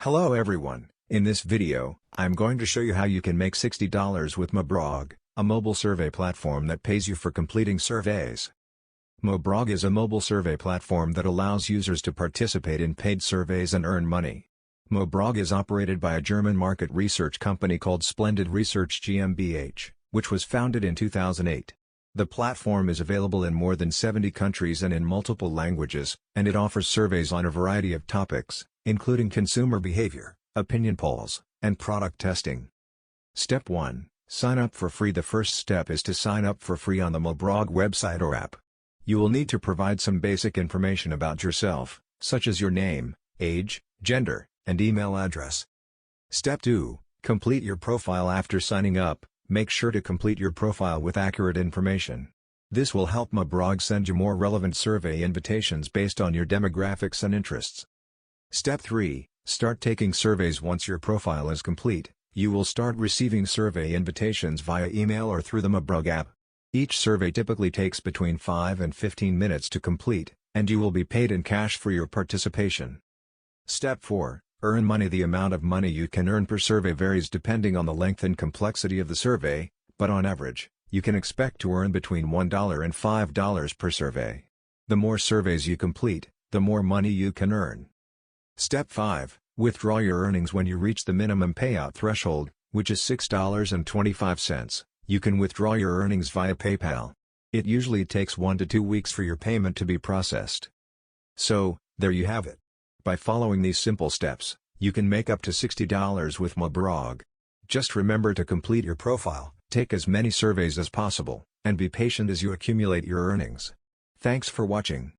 Hello everyone, in this video, I'm going to show you how you can make $60 with MOBROG, a mobile survey platform that pays you for completing surveys. MOBROG is a mobile survey platform that allows users to participate in paid surveys and earn money. MOBROG is operated by a German market research company called Splendid Research GmbH, which was founded in 2008. The platform is available in more than 70 countries and in multiple languages, and it offers surveys on a variety of topics, including consumer behavior, opinion polls, and product testing. Step 1. Sign up for free. The first step is to sign up for free on the MOBROG website or app. You will need to provide some basic information about yourself, such as your name, age, gender, and email address. Step 2. Complete your profile. After signing up, make sure to complete your profile with accurate information. This will help MOBROG send you more relevant survey invitations based on your demographics and interests. Step 3. Start taking surveys. Once your profile is complete, you will start receiving survey invitations via email or through the MOBROG app. Each survey typically takes between 5 and 15 minutes to complete, and you will be paid in cash for your participation. Step 4. Earn money. The amount of money you can earn per survey varies depending on the length and complexity of the survey, but on average, you can expect to earn between $1 and $5 per survey. The more surveys you complete, the more money you can earn. Step 5. Withdraw your earnings. When you reach the minimum payout threshold, which is $6.25, you can withdraw your earnings via PayPal. It usually takes 1 to 2 weeks for your payment to be processed. So, there you have it. By following these simple steps, you can make up to $60 with MOBROG. Just remember to complete your profile, take as many surveys as possible, and be patient as you accumulate your earnings. Thanks for watching.